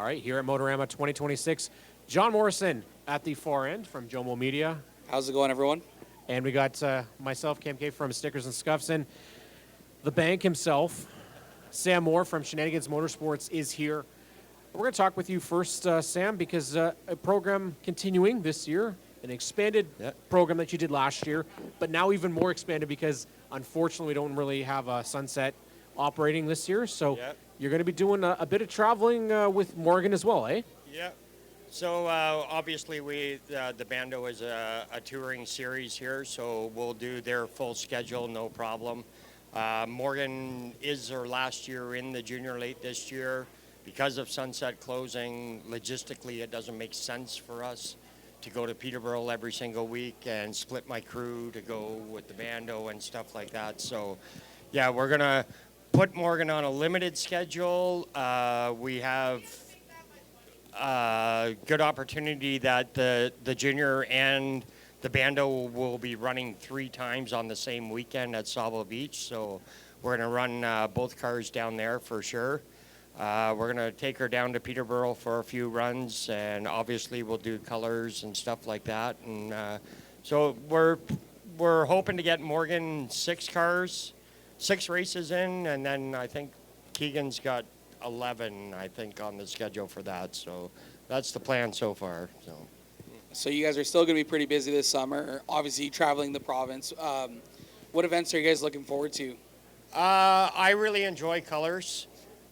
All right, here at Motorama 2026, John Morrison at the far end from Jomo Media. How's it going, everyone? And we got myself, Cam K from Stickers and Scuffs, and the bank himself, Sam Moore from Shenanigans Motorsports is here. We're going to talk with you first, Sam, because a program continuing this year, an expanded program that you did last year, but now even more expanded because, unfortunately, we don't really have a Sunset operating this year. So you're going to be doing a bit of traveling with Morgan as well, eh? Yeah. So obviously the Bando is a touring series here, so we'll do their full schedule, no problem. Morgan is their last year in the junior late this year. Because of Sunset closing, logistically it doesn't make sense for us to go to Peterborough every single week and split my crew to go with the Bando and stuff like that. So yeah, we're going to put Morgan on a limited schedule. We have good opportunity that the junior and the Bando will be running 3 times on the same weekend at Sauble Beach. So we're going to run both cars down there for sure. We're going to take her down to Peterborough for a few runs, and obviously we'll do colors and stuff like that. And so we're hoping to get Morgan 6 races in, and then I think Keegan's got 11, I think, on the schedule for that. So that's the plan so far. So you guys are still going to be pretty busy this summer, obviously traveling the province. What events are you guys looking forward to? I really enjoy colors.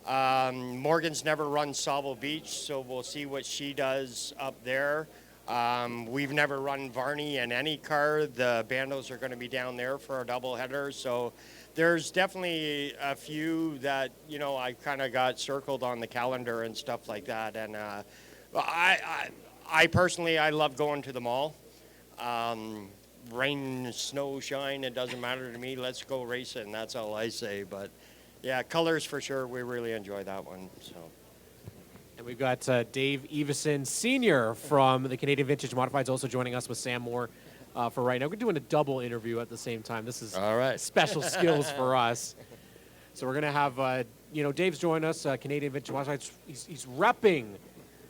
Morgan's never run Sauble Beach, so we'll see what she does up there. We've never run Varney in any car. The Bandos are going to be down there for a doubleheader, so there's definitely a few that, I kind of got circled on the calendar and stuff like that. And I personally, I love going to the mall. Rain, snow, shine, it doesn't matter to me. Let's go racing. That's all I say. But yeah, colors for sure. We really enjoy that one. So. And we've got Dave Evison Sr. from the Canadian Vintage Modifieds also joining us with Sam Moore for right now. We're doing a double interview at the same time. This is all right. Special skills for us. So we're going to have, Dave's joined us, Canadian Vintage Modifieds. He's repping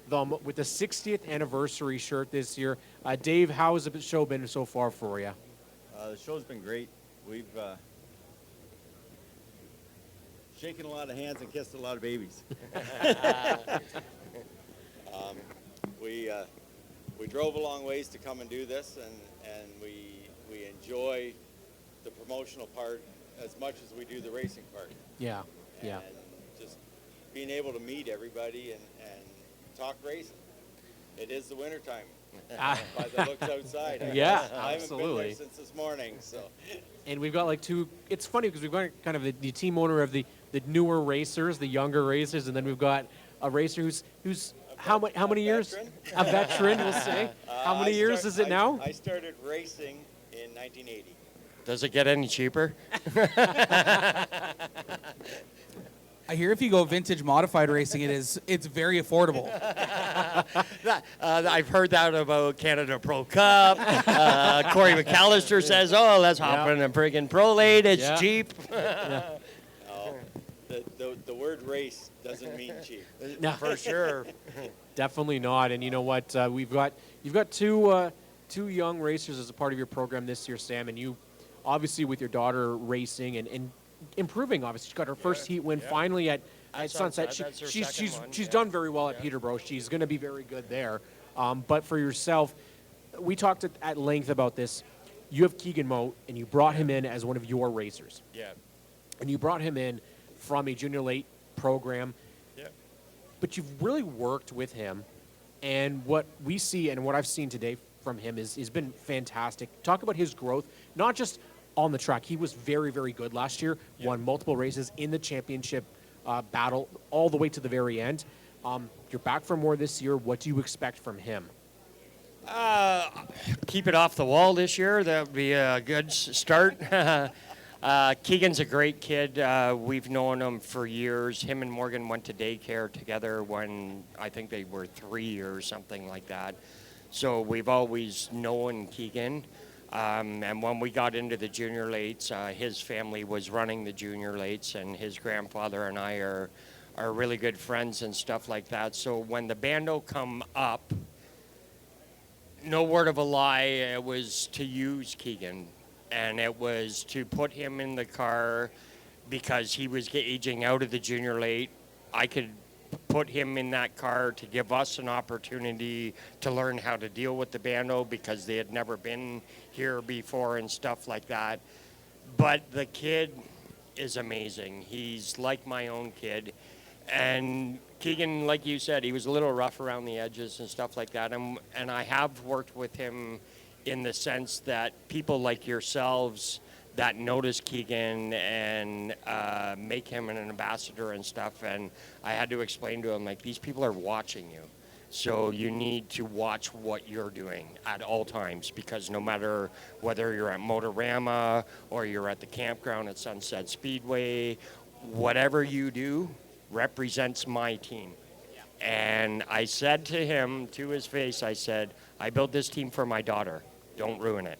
them with the 60th anniversary shirt this year. Dave, how has the show been so far for you? The show's been great. We've shaken a lot of hands and kissed a lot of babies. We drove a long ways to come and do this, and we enjoy the promotional part as much as we do the racing part. Yeah, and just being able to meet everybody and talk racing. It is the wintertime. By the looks outside. I haven't been there since this morning. So. And we've got it's funny because we've got kind of the team owner of the newer racers, the younger racers, and then we've got a racer who's how many years? A veteran, we'll say. How many years is it now? I started racing in 1980. Does it get any cheaper? I hear if you go vintage modified racing, it's very affordable. I've heard that about Canada Pro Cup. Corey McAllister says, let's hop in a friggin' Pro Late. It's cheap. No, the word race doesn't mean cheap. No, for sure. Definitely not. And you know what? You've got two young racers as a part of your program this year, Sam, and you obviously with your daughter racing and improving. Obviously, she got her first heat win finally at Sunset. She's done very well at Peterborough. She's going to be very good there. But for yourself, we talked at length about this. You have Keegan Moe, and you brought him in as one of your racers. Yeah. And you brought him in from a junior late program. Yeah. But you've really worked with him, and what we see and what I've seen today from him has been fantastic. Talk about his growth, not just on the track. He was very, very good last year, won multiple races in the championship battle all the way to the very end. You're back for more this year. What do you expect from him? Keep it off the wall this year. That would be a good start. Keegan's a great kid. We've known him for years. Him and Morgan went to daycare together when I think they were 3 or something like that. So we've always known Keegan. And when we got into the junior lates, his family was running the junior lates, and his grandfather and I are are really good friends and stuff like that. So when the bando come up, no word of a lie, it was to use Keegan, and it was to put him in the car because he was aging out of the junior late. I could put him in that car to give us an opportunity to learn how to deal with the bando because they had never been here before and stuff like that. But the kid is amazing. He's like my own kid. And Keegan, like you said, he was a little rough around the edges and stuff like that. And I have worked with him in the sense that people like yourselves that notice Keegan and make him an ambassador and stuff. And I had to explain to him, like, these people are watching you. So you need to watch what you're doing at all times, because no matter whether you're at Motorama or you're at the campground at Sunset Speedway, whatever you do represents my team. And I said to him, to his face, I said, I built this team for my daughter. Don't ruin it.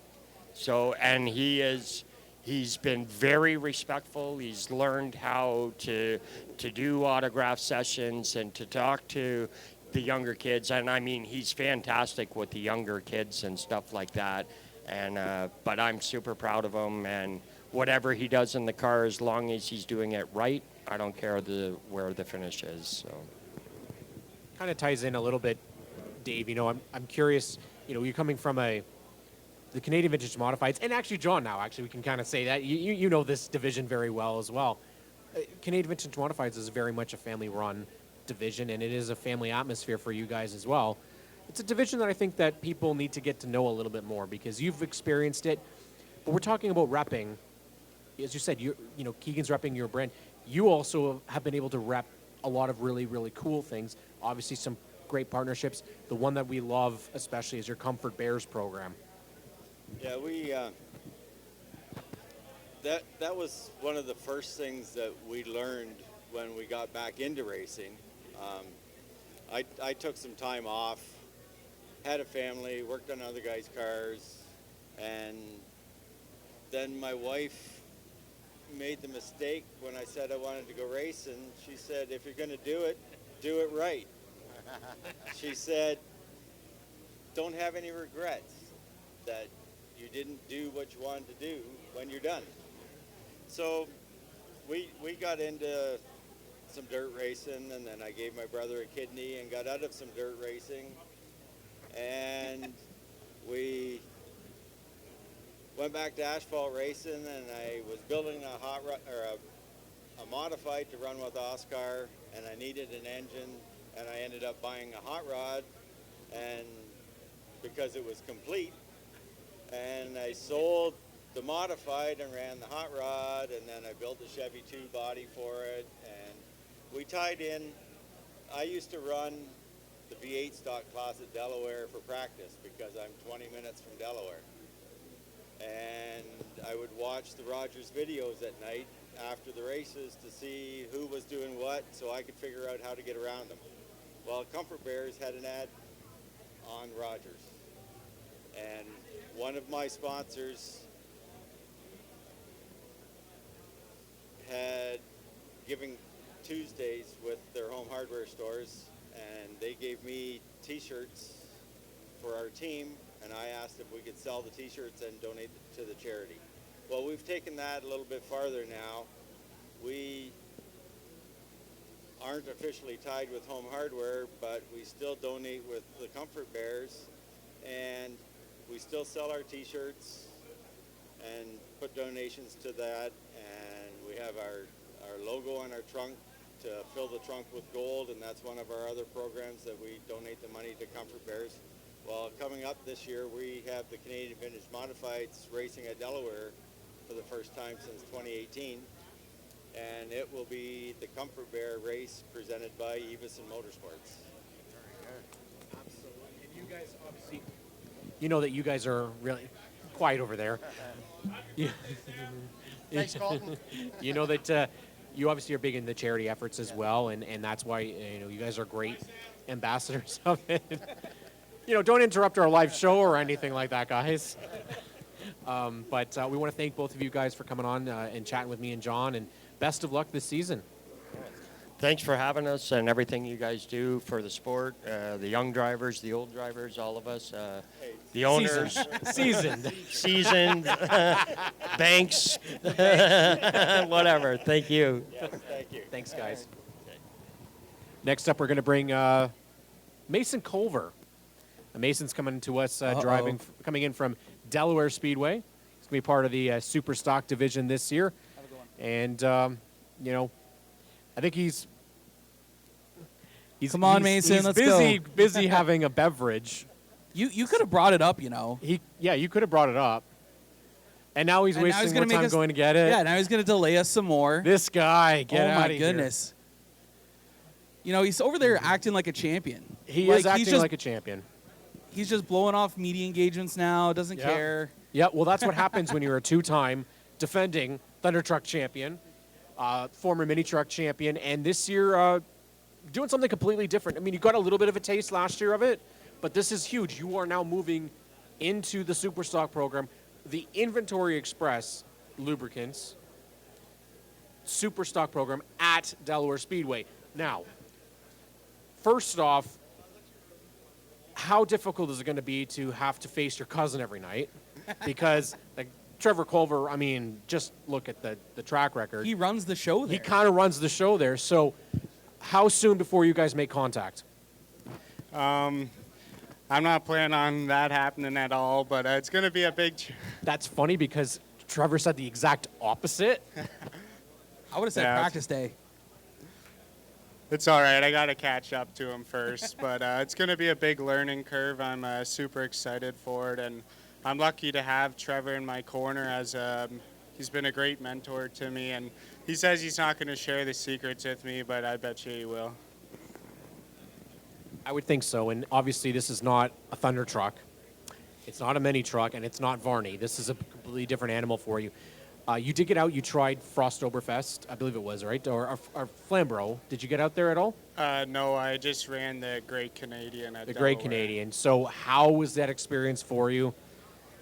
So, and he's been very respectful. He's learned how to do autograph sessions and to talk to the younger kids. And I mean, he's fantastic with the younger kids and stuff like that. And but I'm super proud of him, and whatever he does in the car, as long as he's doing it right, I don't care where the finish is. So Kind of ties in a little bit, Dave. You know, I'm curious. You know, you're coming from the Canadian Vintage Modifieds, and actually, John. Now, actually, we can kind of say that you know this division very well as well. Canadian Vintage Modifieds is very much a family-run division, and it is a family atmosphere for you guys as well. It's a division that I think that people need to get to know a little bit more, because you've experienced it. But we're talking about repping. As you said, you know, Keegan's repping your brand. You also have been able to rep a lot of really, really cool things. Obviously, some great partnerships. The one that we love especially is your Comfort Bears program. Yeah, we that was one of the first things that we learned when we got back into racing. I took some time off, had a family, worked on other guys' cars, and then my wife made the mistake when I said I wanted to go racing. She said, if you're going to do it right. She said, don't have any regrets that you didn't do what you wanted to do when you're done. So we got into some dirt racing, and then I gave my brother a kidney and got out of some dirt racing, and we went back to asphalt racing, and I was building a hot rod, or a modified to run with Oscar, and I needed an engine, and I ended up buying a hot rod, and because it was complete, and I sold the modified and ran the hot rod, and then I built a Chevy 2 body for it, and we tied in. I used to run the V8 stock class at Delaware for practice because I'm 20 minutes from Delaware. And I would watch the Rogers videos at night after the races to see who was doing what so I could figure out how to get around them. Well, Comfort Bears had an ad on Rogers. And one of my sponsors had Giving Tuesdays with their home hardware stores, and they gave me t-shirts for our team, and I asked if we could sell the t-shirts and donate to the charity. Well, we've taken that a little bit farther now. We aren't officially tied with home hardware, but we still donate with the Comfort Bears, and we still sell our t-shirts and put donations to that, and we have our logo on our trunk to fill the trunk with gold, and that's one of our other programs that we donate the money to Comfort Bears. Well, coming up this year, we have the Canadian Vintage Modifieds racing at Delaware for the first time since 2018, and it will be the Comfort Bear race presented by Evison Motorsports. Absolutely. And you guys, obviously, you know that you guys are really quiet over there. thanks, Colton. You know that you obviously are big in the charity efforts as well, and that's why you know you guys are great ambassadors of it. You know, don't interrupt our live show or anything like that, guys. But we want to thank both of you guys for coming on and chatting with me and John, and best of luck this season. Thanks for having us and everything you guys do for the sport, the young drivers, the old drivers, all of us, the owners, seasoned, banks, whatever. Thank you. Yes, thank you. Thanks, guys. Next up, we're going to bring Mason Colver. Mason's coming to us coming in from Delaware Speedway. He's going to be part of the Super Stock division this year. And, I think he's Come on, Mason, he's let's busy having a beverage. You could have brought it up, You could have brought it up. And now he's wasting more time going to get it. Yeah, now he's going to delay us some more. This guy, get out of here. Oh, my goodness. He's over there acting like a champion. He is acting like a champion. He's just blowing off media engagements now, doesn't care. Yeah, well, that's what happens when you're a two-time defending Thunder Truck champion, former mini truck champion, and this year doing something completely different. I mean, you got a little bit of a taste last year of it, but this is huge. You are now moving into the Super Stock program, the Inventory Express Lubricants Super Stock program at Delaware Speedway. Now, first off, how difficult is it going to be to have to face your cousin every night? Because Trevor Collver, I mean, just look at the track record. He runs the show there. He kind of runs the show there. So how soon before you guys make contact? I'm not planning on that happening at all, but it's going to be a big... That's funny because Trevor said the exact opposite. I would have said practice day. It's all right. I got to catch up to him first, but it's going to be a big learning curve. I'm super excited for it, and I'm lucky to have Trevor in my corner as he's been a great mentor to me, and he says he's not going to share the secrets with me, but I bet you he will. I would think so, and obviously this is not a Thunder truck. It's not a mini truck, and it's not Varney. This is a completely different animal for you. You did get out. You tried Frostoberfest, I believe it was, right? Or Flamborough. Did you get out there at all? No, I just ran the Great Canadian at The Delaware. Great Canadian. So how was that experience for you?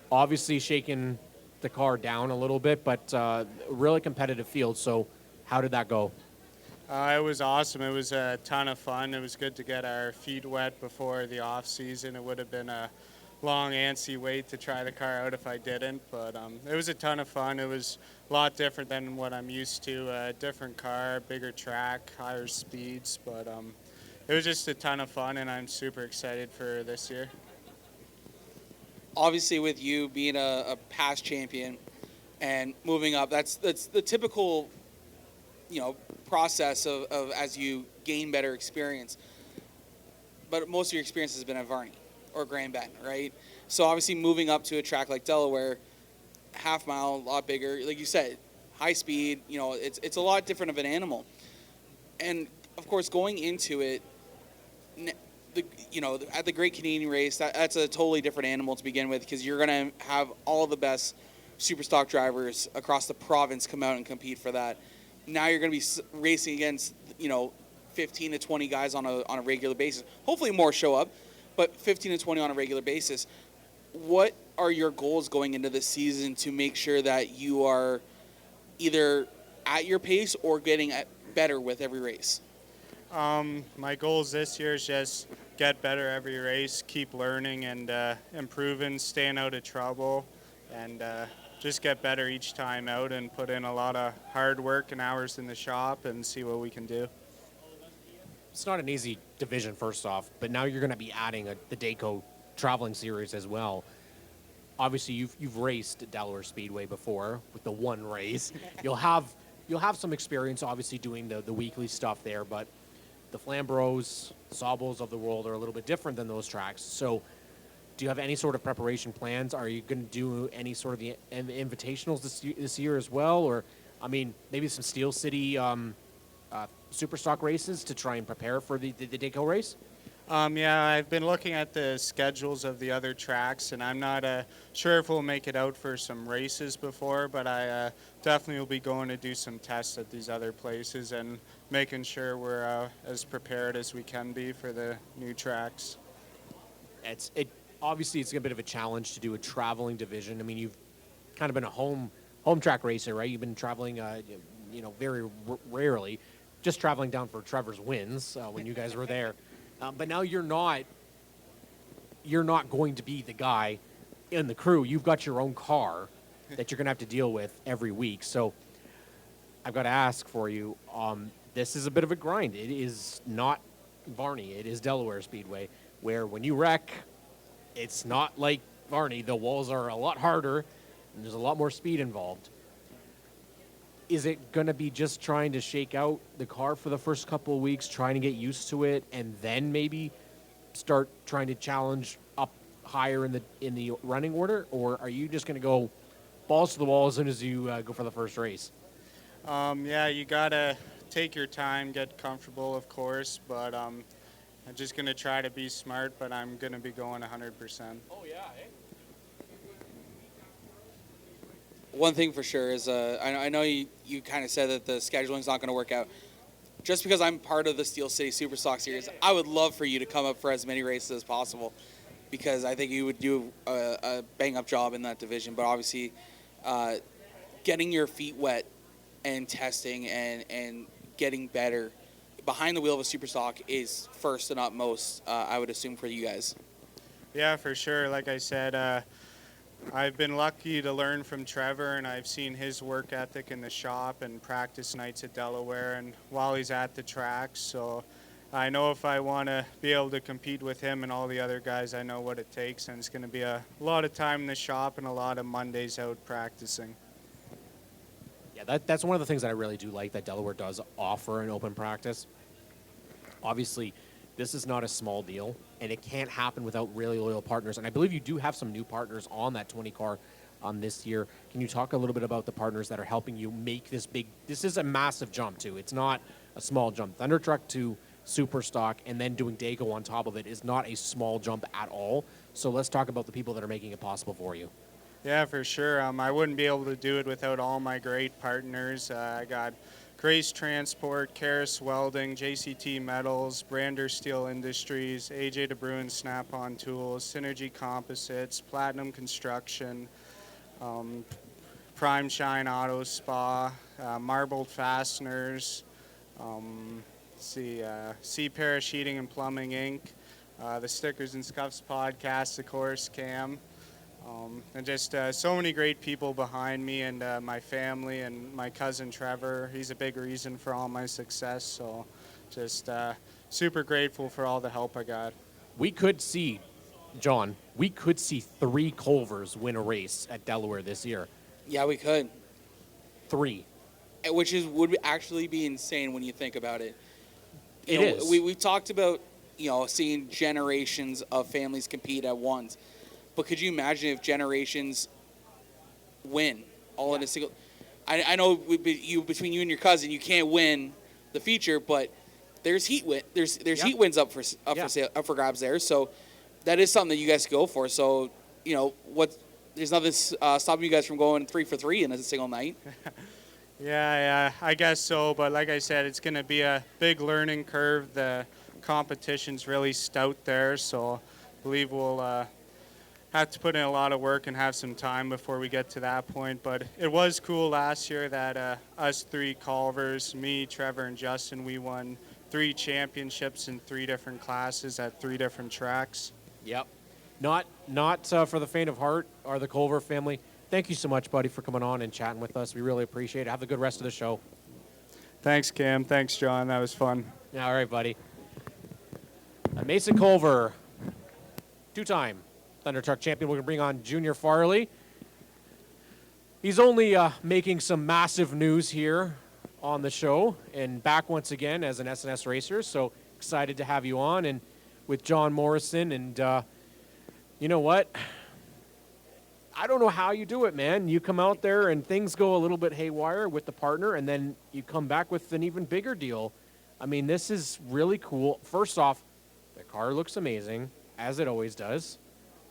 Obviously shaking the car down a little bit, but really competitive field. So how did that go? It was awesome. It was a ton of fun. It was good to get our feet wet before the off season. It would have been a long, antsy wait to try the car out if I didn't, but it was a ton of fun. It was a lot different than what I'm used to. A different car, bigger track, higher speeds, but it was just a ton of fun, and I'm super excited for this year. Obviously, with you being a past champion and moving up, that's the typical, process of as you gain better experience. But most of your experience has been at Varney or Grand Bend, right? So obviously moving up to a track like Delaware, half mile, a lot bigger, like you said, high speed, it's a lot different of an animal. And of course, going into it, at the Great Canadian Race, that's a totally different animal to begin with, because you're going to have all the best super stock drivers across the province come out and compete for that. Now you're going to be racing against, 15 to 20 guys on a regular basis. Hopefully more show up, but 15 to 20 on a regular basis. What are your goals going into this season to make sure that you are either at your pace or getting better with every race? My goals this year is just get better every race, keep learning and improving, staying out of trouble, and just get better each time out and put in a lot of hard work and hours in the shop and see what we can do. It's not an easy division, first off, but now you're going to be adding the Dayco traveling series as well. Obviously, you've raced at Delaware Speedway before with the one race. You'll have some experience, obviously, doing the weekly stuff there, but the Flamboroughs, Saubles of the world are a little bit different than those tracks. So do you have any sort of preparation plans? Are you going to do any sort of the invitationals this year as well? Or, maybe some Steel City super stock races to try and prepare for the Dayco race? Yeah, I've been looking at the schedules of the other tracks, and I'm not sure if we'll make it out for some races before, but I definitely will be going to do some tests at these other places and making sure we're as prepared as we can be for the new tracks. Obviously, it's a bit of a challenge to do a traveling division. You've kind of been a home track racer, right? You've been traveling, very rarely. just traveling down for Trevor's wins when you guys were there. But now you're not going to be the guy in the crew. You've got your own car that you're going to have to deal with every week. So I've got to ask for you, this is a bit of a grind. It is not Varney. It is Delaware Speedway, where when you wreck, it's not like Varney. The walls are a lot harder, and there's a lot more speed involved. Is it going to be just trying to shake out the car for the first couple of weeks, trying to get used to it, and then maybe start trying to challenge up higher in the running order? Or are you just going to go balls to the wall as soon as you go for the first race? Yeah, you got to take your time, get comfortable, of course, but I'm just going to try to be smart, but I'm going to be going 100%. Oh, yeah, One thing for sure is I know you kind of said that the scheduling's not going to work out. Just because I'm part of the Steel City Superstock Series, I would love for you to come up for as many races as possible, because I think you would do a bang-up job in that division. But obviously, getting your feet wet and testing and getting better behind the wheel of a Superstock is first and utmost, I would assume, for you guys. Yeah, for sure. Like I said, I've been lucky to learn from Trevor, and I've seen his work ethic in the shop and practice nights at Delaware and while he's at the track. So I know if I want to be able to compete with him and all the other guys, I know what it takes, and it's going to be a lot of time in the shop and a lot of Mondays out practicing. Yeah, that's one of the things that I really do like that Delaware does offer in open practice. Obviously, this is not a small deal, and it can't happen without really loyal partners. And I believe you do have some new partners on that 20 car this year. Can you talk a little bit about the partners that are helping you make this big? This is a massive jump, too. It's not a small jump. Thunder Truck to Superstock and then doing Dago on top of it is not a small jump at all. So let's talk about the people that are making it possible for you. Yeah, for sure. I wouldn't be able to do it without all my great partners. I got Grace Transport, Karis Welding, JCT Metals, Brander Steel Industries, AJ DeBruin Snap-on Tools, Synergy Composites, Platinum Construction, Prime Shine Auto Spa, Marbled Fasteners, Sea Parish Heating and Plumbing Inc., the Stickers and Scuffs podcast, of course, Cam. And just so many great people behind me, and my family and my cousin Trevor. He's a big reason for all my success. So just super grateful for all the help I got. We could see, John, 3 Colvers win a race at Delaware this year. Yeah, we could. 3. Which would actually be insane when you think about it. It is. We've talked about, seeing generations of families compete at once. But could you imagine if generations win all in a single? I know between you and your cousin, you can't win the feature, but there's heat win. There's heat wins up for grabs there. So that is something that you guys go for. So there's nothing stopping you guys from going 3 for 3 in a single night. Yeah, I guess so. But like I said, it's going to be a big learning curve. The competition's really stout there, so I believe we'll have to put in a lot of work and have some time before we get to that point. But it was cool last year that us 3 Collvers, me, Trevor, and Justin, we won 3 championships in 3 different classes at 3 different tracks. Yep. Not for the faint of heart or the Colver family. Thank you so much, buddy, for coming on and chatting with us. We really appreciate it. Have a good rest of the show. Thanks, Cam. Thanks, John. That was fun. All right, buddy. Mason Colver, 2-time Thunder Truck champion. We're going to bring on Junior Farrelly. He's only making some massive news here on the show and back once again as an SNS racer. So excited to have you on and with John Morrison. And you know what? I don't know how you do it, man. You come out there and things go a little bit haywire with the partner, and then you come back with an even bigger deal. I mean, this is really cool. First off, the car looks amazing, as it always does.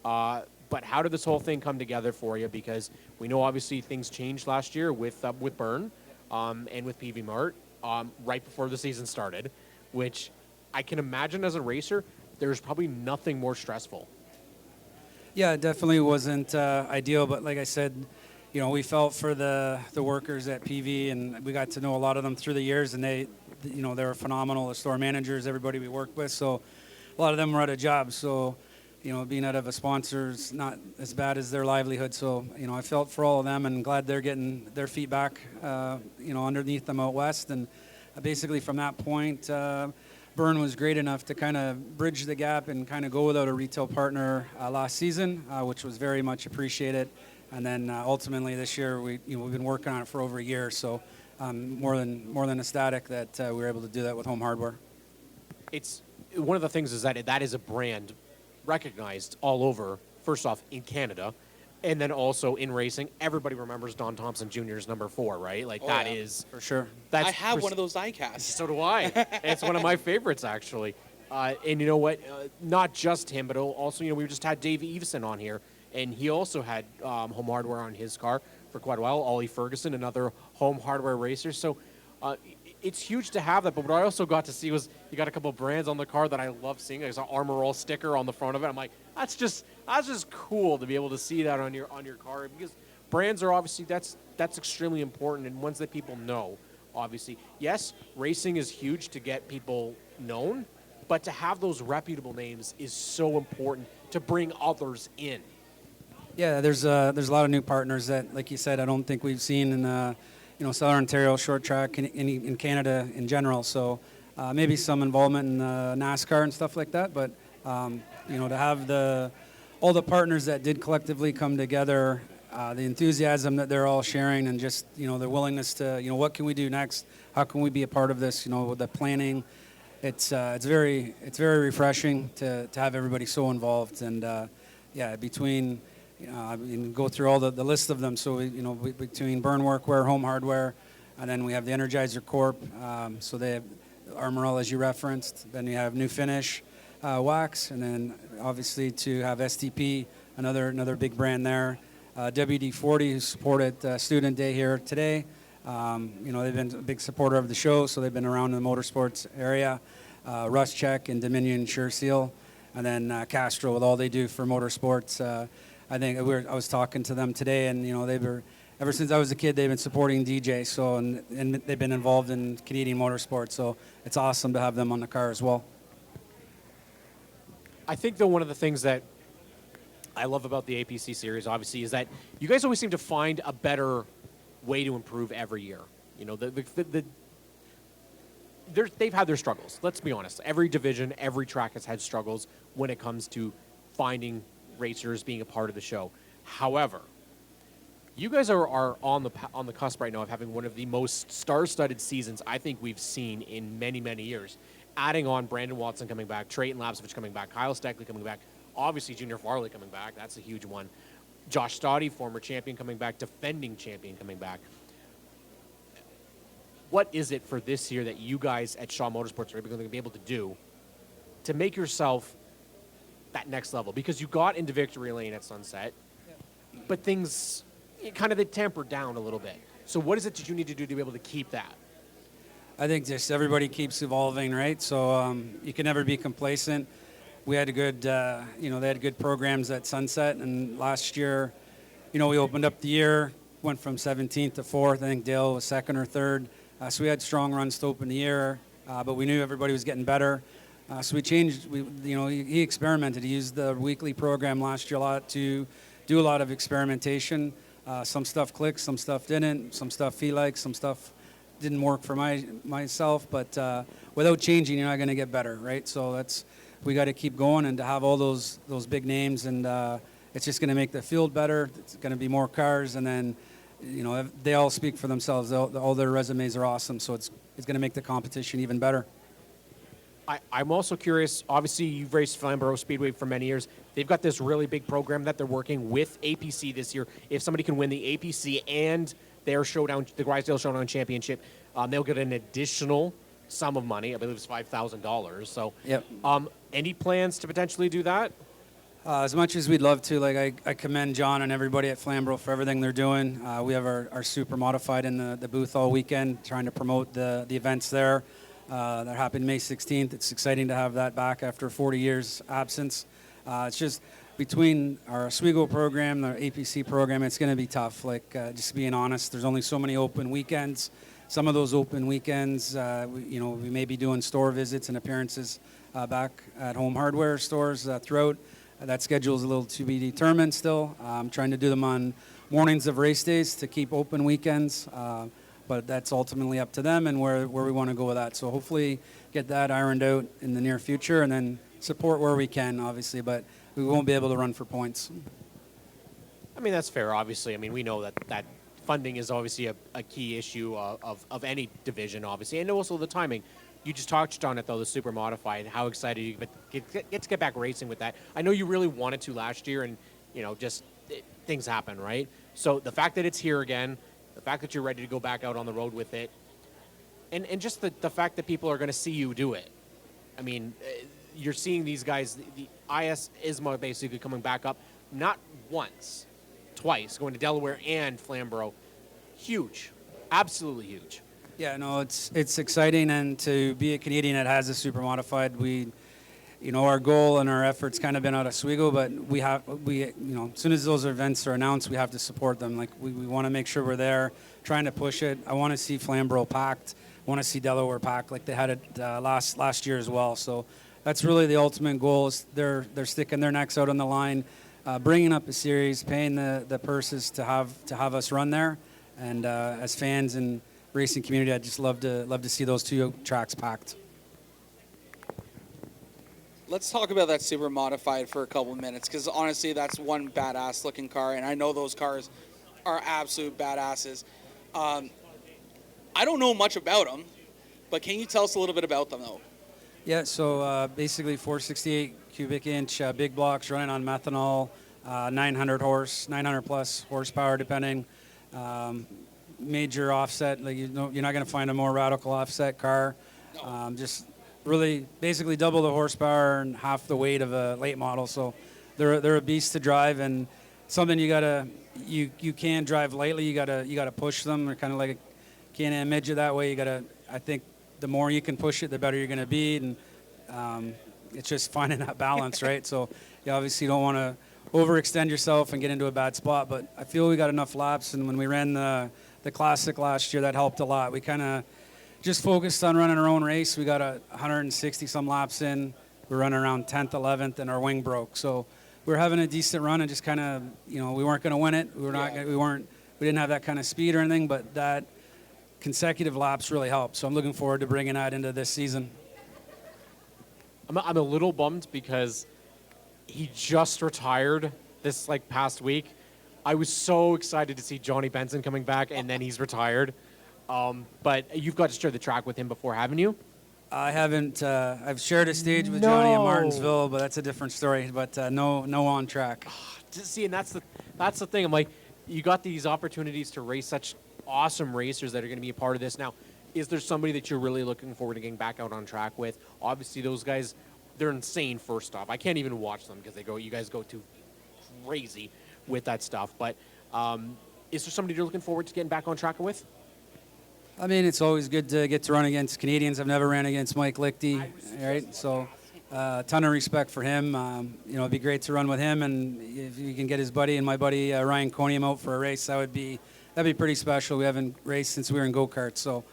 But how did this whole thing come together for you? Because we know obviously things changed last year with Byrne and with PV Mart right before the season started, which I can imagine as a racer, there's probably nothing more stressful. Yeah, it definitely wasn't ideal, but like I said, we felt for the workers at PV, and we got to know a lot of them through the years, and they were phenomenal. The store managers, everybody we worked with. So a lot of them were out of jobs. So, being out of a sponsor is not as bad as their livelihood. So, I felt for all of them, and glad they're getting their feet back, underneath them out west. And basically from that point, Byrne was great enough to kind of bridge the gap and kind of go without a retail partner last season, which was very much appreciated. And then ultimately this year, we've been working on it for over a year. So more than ecstatic that we were able to do that with Home Hardware. It's one of the things is that is a brand recognized all over, first off, in Canada, and then also in racing. Everybody remembers Don Thompson Jr.'s number 4, right? Like, that is... For sure. That's I have one of those die casts. So do I. It's one of my favorites, actually. And you know what? Not just him, but also, we just had Dave Evison on here, and he also had Home Hardware on his car for quite a while. Ollie Ferguson, another Home Hardware racer. So it's huge to have that. But what I also got to see was you got a couple of brands on the car that I love seeing. There's an Armor All sticker on the front of it. I'm like, that's just cool to be able to see that on your car, because brands are obviously that's extremely important, and ones that people know. Obviously, yes, racing is huge to get people known, but to have those reputable names is so important to bring others in. Yeah, there's a lot of new partners that, like you said, I don't think we've seen in Southern Ontario short track in Canada in general. So maybe some involvement in NASCAR and stuff like that. But to have all the partners that did collectively come together, the enthusiasm that they're all sharing, and just their willingness to what can we do next? How can we be a part of this? With the planning, it's very refreshing to have everybody so involved. And between go through all the list of them. So between Byrne Workwear, Home Hardware, and then we have the Energizer Corp. So they have Armor All, as you referenced. Then we have New Finish, Wax, and then obviously to have STP, another big brand there. WD-40, who supported Student Day here today. They've been a big supporter of the show, so they've been around in the motorsports area. Rust Check and Dominion Sure Seal, and then Castro with all they do for motorsports. I think I was talking to them today, and they were, ever since I was a kid, they've been supporting DJ. So and they've been involved in Canadian motorsports. So it's awesome to have them on the car as well. I think though one of the things that I love about the APC series, obviously, is that you guys always seem to find a better way to improve every year. They've had their struggles. Let's be honest. Every division, every track has had struggles when it comes to finding racers being a part of the show. However, you guys are on the cusp right now of having one of the most star-studded seasons I think we've seen in many, many years. Adding on Brandon Watson coming back, Trayton Lapsovich coming back, Kyle Steckley coming back, obviously Junior Farrelly coming back. That's a huge one. Josh Stoddy, former champion, coming back, defending champion coming back. What is it for this year that you guys at Shaw Motorsports are going to be able to do to make yourself that next level? Because you got into victory lane at Sunset, but things they tempered down a little bit. So what is it that you need to do to be able to keep that? I think just everybody keeps evolving, right? So you can never be complacent. We had a good, they had good programs at Sunset, and last year, we opened up the year, went from 17th to 4th. I think Dale was 2nd or 3rd. So we had strong runs to open the year, but we knew everybody was getting better. So we changed. He experimented. He used the weekly program last year a lot to do a lot of experimentation. Some stuff clicked, some stuff didn't. Some stuff he liked, some stuff didn't work for myself. But without changing, you're not going to get better, right? So we got to keep going, and to have all those big names, and it's just going to make the field better. It's going to be more cars, and then they all speak for themselves. All their resumes are awesome, so it's going to make the competition even better. I'm also curious, obviously you've raced Flamborough Speedway for many years. They've got this really big program that they're working with APC this year. If somebody can win the APC and their showdown, the Grisdale Showdown Championship, they'll get an additional sum of money. I believe it's $5,000. So yep. Any plans to potentially do that? As much as we'd love to, I commend John and everybody at Flamborough for everything they're doing. We have our super modified in the booth all weekend, trying to promote the events there. That happened May 16th. It's exciting to have that back after 40 years absence. It's just between our Oswego program, the APC program, it's going to be tough. Like, just being honest, there's only so many open weekends. Some of those open weekends, we may be doing store visits and appearances back at home hardware stores throughout. That schedule is a little to be determined still. I'm trying to do them on mornings of race days to keep open weekends, but that's ultimately up to them and where we want to go with that. So hopefully get that ironed out in the near future and then support where we can, obviously, but we won't be able to run for points. I mean, that's fair, obviously. I mean, we know that funding is obviously a key issue of any division, obviously, and also the timing. You just touched on it, though, the super modified, how excited you get to get back racing with that. I know you really wanted to last year, and, things happen, right? So the fact that it's here again, the fact that you're ready to go back out on the road with it, and just the fact that people are going to see you do it. I mean, you're seeing these guys, the IS ISMA basically coming back up, not once, twice, going to Delaware and Flamborough. Huge. Absolutely huge. Yeah, no, it's exciting, and to be a Canadian that has a super modified, our goal and our efforts kind of been out of Oswego, but as soon as those events are announced, we have to support them. Like, we want to make sure we're there, trying to push it. I want to see Flamborough packed. I want to see Delaware packed like they had it last year as well. So that's really the ultimate goal. Is they're sticking their necks out on the line, bringing up a series, paying the purses to have us run there, and as fans and racing community, I'd just love to see those two tracks packed. Let's talk about that super modified for a couple of minutes, because honestly, that's one badass looking car, and I know those cars are absolute badasses. I don't know much about them, but can you tell us a little bit about them, though? Yeah, so basically 468 cubic inch big blocks running on methanol, 900 plus horsepower depending. Major offset, like you're not going to find a more radical offset car. Just really basically double the horsepower and half the weight of a late model. So they're a beast to drive, and something you can drive lightly. You gotta push them. They're kind of like a Can-Am midget that way. I think the more you can push it, the better you're going to be, and it's just finding that balance, right? So you obviously don't want to overextend yourself and get into a bad spot, but I feel we got enough laps, and when we ran the Classic last year, that helped a lot. We kind of just focused on running our own race. We got 160 some laps in. We're running around 10th, 11th, and our wing broke. So we were having a decent run, and just kind of, we weren't going to win it. We didn't have that kind of speed or anything, but that consecutive laps really helped. So I'm looking forward to bringing that into this season. I'm a little bummed because he just retired this past week. I was so excited to see Johnny Benson coming back, and then he's retired. But you've got to share the track with him before, haven't you? I haven't. I've shared a stage with Johnny in Martinsville, but that's a different story. But no on track. See, and that's the thing. I'm like, you got these opportunities to race such awesome racers that are going to be a part of this. Now, is there somebody that you're really looking forward to getting back out on track with? Obviously, those guys, they're insane. First off, I can't even watch them because you guys go too crazy with that stuff. But is there somebody you're looking forward to getting back on track with? I mean, it's always good to get to run against Canadians. I've never ran against Mike Lichty, right? So a ton of respect for him. It'd be great to run with him, and if you can get his buddy and my buddy Ryan Conium out for a race, that'd be pretty special. We haven't raced since we were in go-karts, so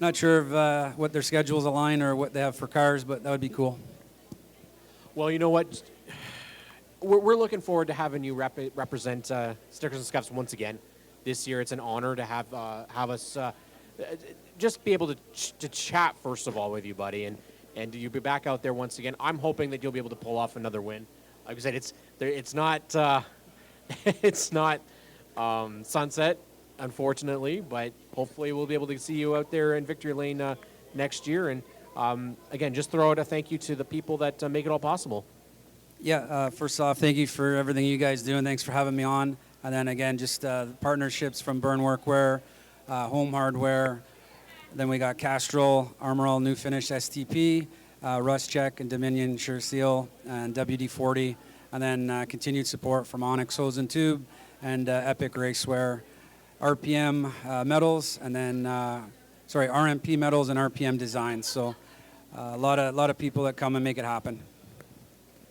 not sure of what their schedules align or what they have for cars, but that would be cool. Well, you know what? We're looking forward to having you represent Stickers and Scuffs once again this year. It's an honor to have us just be able to chat, first of all, with you, buddy, and you'll be back out there once again. I'm hoping that you'll be able to pull off another win. Like I said, it's not it's not Sunset, unfortunately, but hopefully we'll be able to see you out there in Victory Lane next year. And again, just throw out a thank you to the people that make it all possible. Yeah, first off, thank you for everything you guys do, and thanks for having me on. And then again, just partnerships from Burn Workwear, Home Hardware. Then we got Castrol, Armor All New Finish STP, Rust Check and Dominion Sure Seal, and WD-40. And then continued support from Onyx Hose and Tube and Epic Racewear, RPM Metals, and then RMP Metals and RPM Designs. So a lot of people that come and make it happen.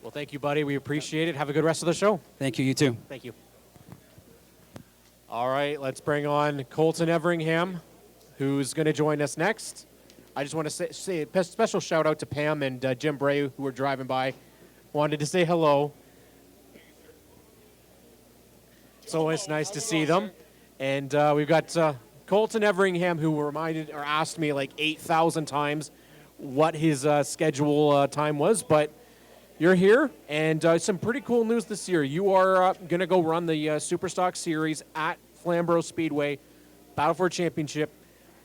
Well, thank you, buddy. We appreciate it. Have a good rest of the show. Thank you. You too. Thank you. All right, let's bring on Coltin Everingham, who's going to join us next. I just want to say a special shout out to Pam and Jim Bray, who were driving by. Wanted to say hello. It's always nice to see them. And we've got Coltin Everingham, who reminded or asked me like 8,000 times what his schedule time was, but you're here, and some pretty cool news this year. You are going to go run the Superstock Series at Flamborough Speedway, Battle for a Championship,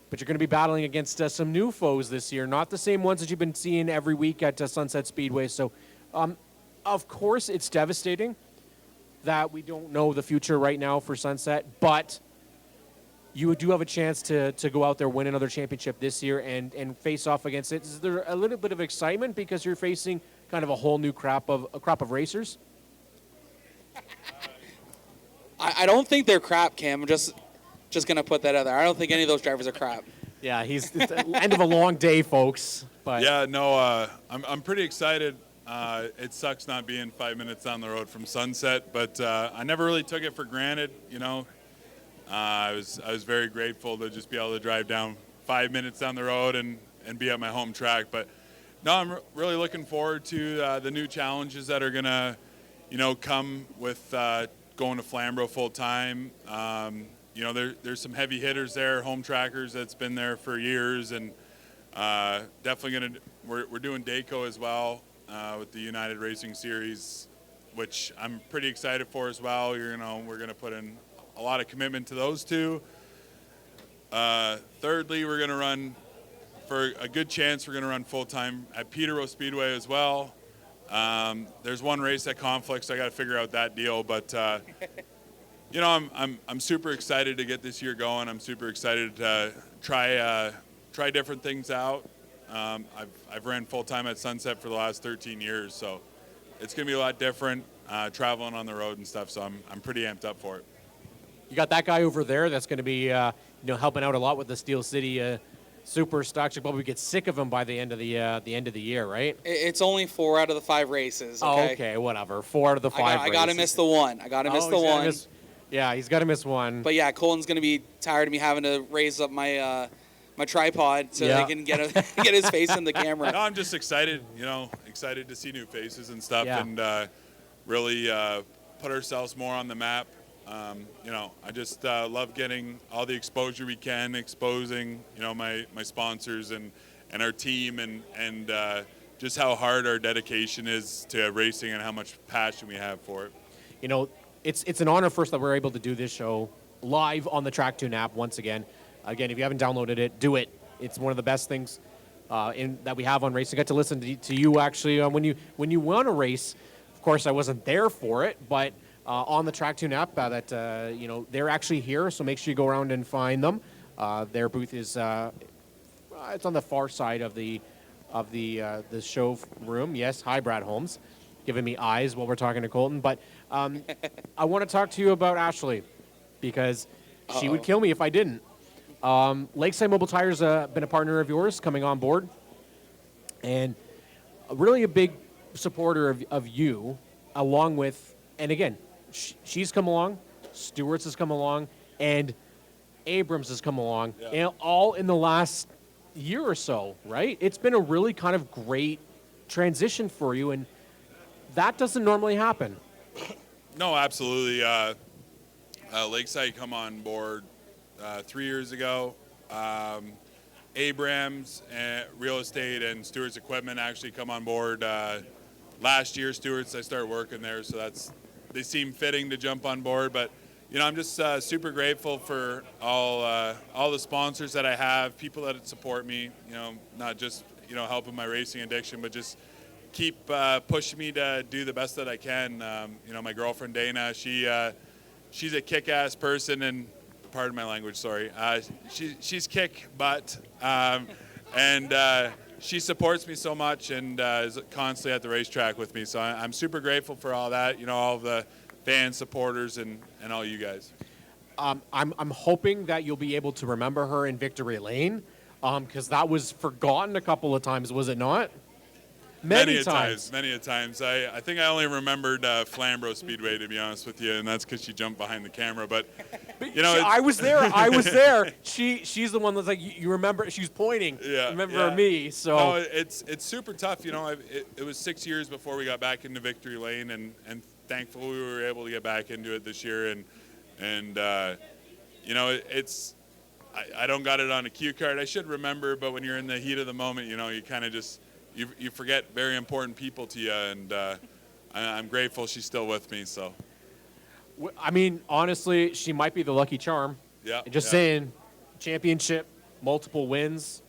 but you're going to be battling against some new foes this year, not the same ones that you've been seeing every week at Sunset Speedway. So, of course, it's devastating that we don't know the future right now for Sunset, but you do have a chance to go out there, win another championship this year, and face off against it. Is there a little bit of excitement because you're facing kind of a whole new crop of racers? I don't think they're crap, Cam. I'm just going to put that out there. I don't think any of those drivers are crap. Yeah, it's the end of a long day, folks. But yeah, no, I'm pretty excited. It sucks not being 5 minutes down the road from Sunset, but I never really took it for granted, you know. I was very grateful to just be able to drive down 5 minutes down the road and be at my home track. But no, I'm really looking forward to the new challenges that are gonna, you know, come with going to Flamborough full time. You know, there's some heavy hitters there, home trackers that's been there for years, and definitely we're doing Dayco as well with the United Racing Series, which I'm pretty excited for as well. We're gonna put in a lot of commitment to those two. Thirdly, we're going to run, for a good chance, we're going to run full-time at Peterborough Speedway as well. There's one race that conflicts. I got to figure out that deal. But, you know, I'm super excited to get this year going. I'm super excited to try different things out. I've ran full-time at Sunset for the last 13 years, so it's going to be a lot different, traveling on the road and stuff, so I'm pretty amped up for it. you got that guy over there that's going to be helping out a lot with the Steel City Super Stock. You'll probably get sick of him by the end of the year, right? It's only 4 out of the 5 races. Okay? Oh, okay, whatever. 4 out of the 5 I got to miss the one. I got to miss the one. Yeah, he's got to miss one. But yeah, Colton's going to be tired of me having to raise up my my tripod so I can get his face in the camera. No, I'm just excited. Excited to see new faces and stuff, and really put ourselves more on the map. I just love getting all the exposure we can, exposing my sponsors and our team, and just how hard our dedication is to racing and how much passion we have for it. It's an honor first that we're able to do this show live on the Track Tune app once again. Again, if you haven't downloaded it, do it. It's one of the best things that we have on racing. I got to listen to you actually when you won a race. Of course, I wasn't there for it, but on the Track Tune app, they're actually here. So make sure you go around and find them. Their booth is it's on the far side of the show room. Yes, hi Brad Holmes, giving me eyes while we're talking to Colton. But I want to talk to you about Ashley because she would kill me if I didn't. Lakeside Mobile Tire's been a partner of yours coming on board, and really a big supporter of you, along with, and again, she's come along, Stewart's has come along, and Abrams has come along, and all in the last year or so, right? It's been a really kind of great transition for you, and that doesn't normally happen. No, absolutely. Lakeside come on board 3 years ago. Abrams Real Estate and Stewart's Equipment actually come on board last year. Stewart's, I started working there, so they seem fitting to jump on board. But I'm just super grateful for all the sponsors that I have, people that support me. Not just helping my racing addiction, but just keep pushing me to do the best that I can. My girlfriend Dana, she's a kick-ass person, and pardon my language, sorry. She's kick butt, and she supports me so much and is constantly at the racetrack with me. So I'm super grateful for all that, all the fans, supporters, and all you guys. I'm hoping that you'll be able to remember her in Victory Lane, because that was forgotten a couple of times, was it not? Many a times. Many a times. I think I only remembered Flamborough Speedway, to be honest with you, and that's because she jumped behind the camera. But I was there. I was there. She's the one that's like, you remember? She's pointing. Yeah, remember yeah. me? So no, it's super tough. It was 6 years before we got back into victory lane, and thankfully we were able to get back into it this year. And it's I don't got it on a cue card. I should remember, but when you're in the heat of the moment, you kind of just you forget very important people to you, and I'm grateful she's still with me. So. I mean, honestly, she might be the lucky charm. Yeah. Just saying, championship, multiple wins.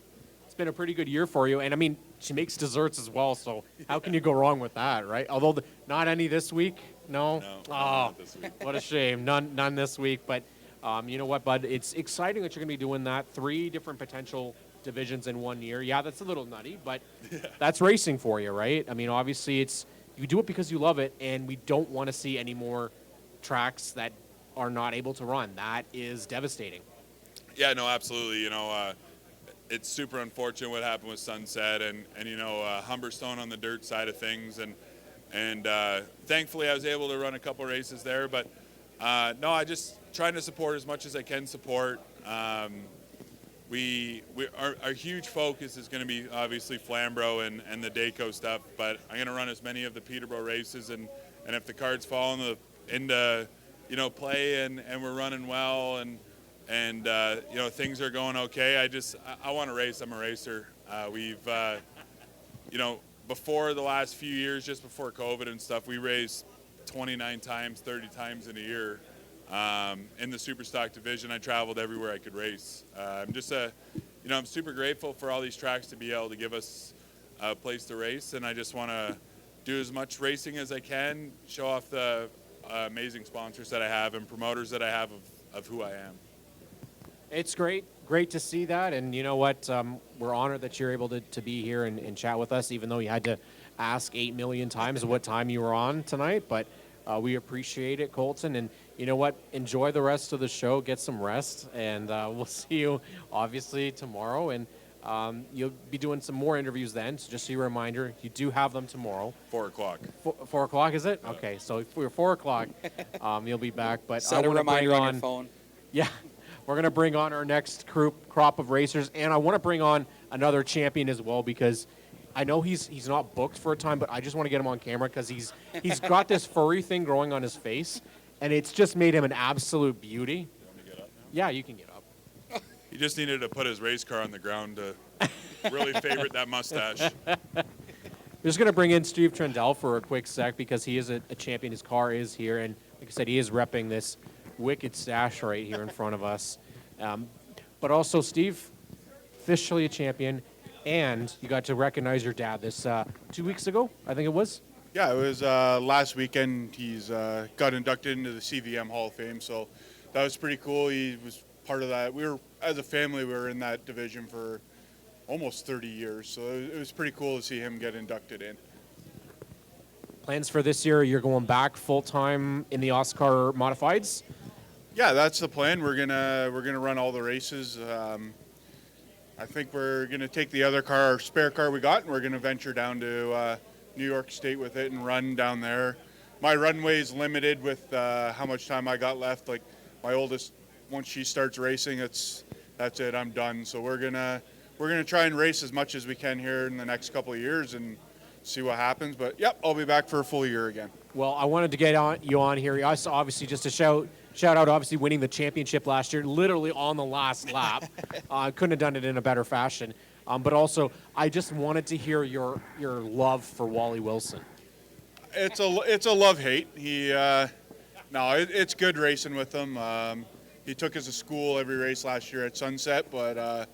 It's been a pretty good year for you. And, I mean, she makes desserts as well, so how can you go wrong with that, right? Although not any this week. No? No, Oh, not this week. what a shame. None this week. But you know what, bud? It's exciting that you're going to be doing that. 3 different potential divisions in 1 year. Yeah, that's a little nutty, but that's racing for you, right? I mean, obviously, you do it because you love it, and we don't want to see any more tracks that are not able to run. That is devastating. Yeah, no, absolutely. It's super unfortunate what happened with Sunset and Humberstone on the dirt side of things, and thankfully I was able to run a couple races there. But no, I just trying to support as much as I can support. Our huge focus is going to be obviously Flamborough and the Dayco stuff, but I'm going to run as many of the Peterborough races, and if the cards fall into play and we're running well and things are going okay, I want to race. I'm a racer. We've before the last few years, just before COVID and stuff, we raced 29 times, 30 times in a year. In the Superstock division, I traveled everywhere I could race. I'm super grateful for all these tracks to be able to give us a place to race, and I just want to do as much racing as I can, show off the amazing sponsors that I have and promoters that I have of who I am. It's great to see that, and you know what? We're honored that you're able to be here and chat with us, even though you had to ask 8 million times what time you were on tonight, but we appreciate it, Coltin, and you know what? Enjoy the rest of the show, get some rest, and we'll see you, obviously, tomorrow, and you'll be doing some more interviews then, so just a reminder, you do have them tomorrow. 4 o'clock. 4 o'clock, is it? Okay, so if we're 4 o'clock, you'll be back, but Set I a want to bring reminder on on... your phone. Yeah, we're going to bring on our next crop of racers, and I want to bring on another champion as well, because I know he's not booked for a time, but I just want to get him on camera because he's got this furry thing growing on his face, and it's just made him an absolute beauty. You want me to get up now? Yeah, you can get up. He just needed to put his race car on the ground to really favorite that mustache. We're just going to bring in Steve Trendell for a quick sec because he is a champion. His car is here, and like I said, he is repping this wicked stash right here in front of us. But also, Steve, officially a champion, and you got to recognize your dad this 2 weeks ago, I think it was. Yeah, it was last weekend. He's got inducted into the CVM Hall of Fame, so that was pretty cool. He was part of that. As a family, we were in that division for almost 30 years, so it was pretty cool to see him get inducted in. Plans for this year, you're going back full-time in the Oscar Modifieds? Yeah, that's the plan. We're gonna run all the races. I think we're gonna take the other car, our spare car we got, and we're gonna venture down to New York State with it and run down there. My runway's limited with how much time I got left. Like my oldest, once she starts racing, that's it. I'm done. So we're gonna try and race as much as we can here in the next couple of years and see what happens. But yep, I'll be back for a full year again. Well, I wanted to get you on here. Also, obviously, just to shout out, obviously winning the championship last year, literally on the last lap. Couldn't have done it in a better fashion. But also, I just wanted to hear your love for Wally Wilson. It's a love-hate. It's good racing with him. He took us to school every race last year at Sunset, but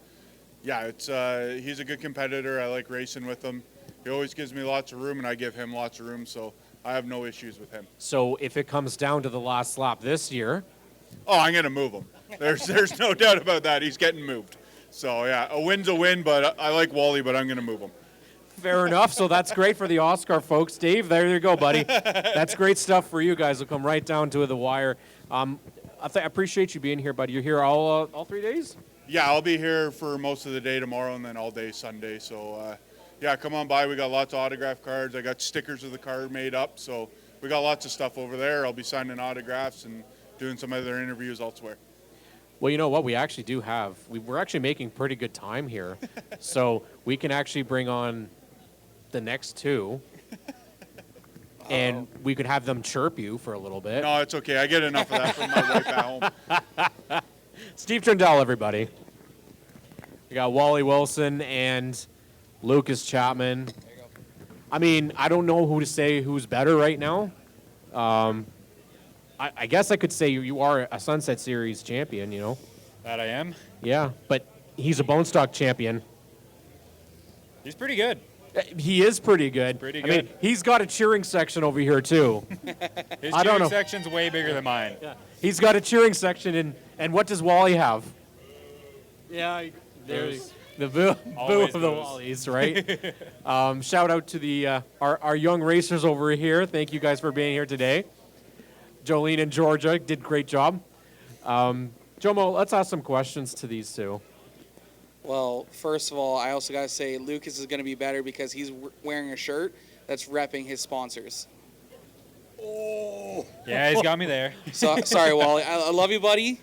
he's a good competitor. I like racing with him. He always gives me lots of room, and I give him lots of room, so I have no issues with him. So if it comes down to the last lap this year... Oh, I'm going to move him. There's no doubt about that. He's getting moved. So, yeah, a win's a win, but I like Wally, but I'm going to move him. Fair enough. So that's great for the Oscar folks. Dave, there you go, buddy. That's great stuff for you guys. We'll come right down to the wire. I appreciate you being here, buddy. You're here all 3 days? Yeah, I'll be here for most of the day tomorrow and then all day Sunday. So, yeah, come on by. We got lots of autograph cards. I got stickers of the car made up, so we got lots of stuff over there. I'll be signing autographs and doing some other interviews elsewhere. Well, you know what? We actually do have. We're actually making pretty good time here. So we can actually bring on the next two. And we could have them chirp you for a little bit. No, it's okay. I get enough of that from my wife at home. Steve Trendell, everybody. We got Wally Wilson and Lucas Chapman. I mean, I don't know who to say who's better right now. I guess I could say you are a Sunset Series champion, you know. That I am. Yeah, but he's a bone stock champion. He's pretty good. He is pretty good. Pretty I mean, good. he's got a cheering section over here, too. His I don't cheering know. section's way bigger than mine. Yeah. He's got a cheering section, and what does Wally have? Yeah, there's the boo of Always the booze. Wallies, right? Shout out to the our young racers over here. Thank you guys for being here today. Jolene and Georgia did a great job. Jomo, let's ask some questions to these two. Well, first of all, I also got to say Lucas is going to be better because he's wearing a shirt that's repping his sponsors. Yeah, he's got me there. So, sorry, Wally. I love you, buddy,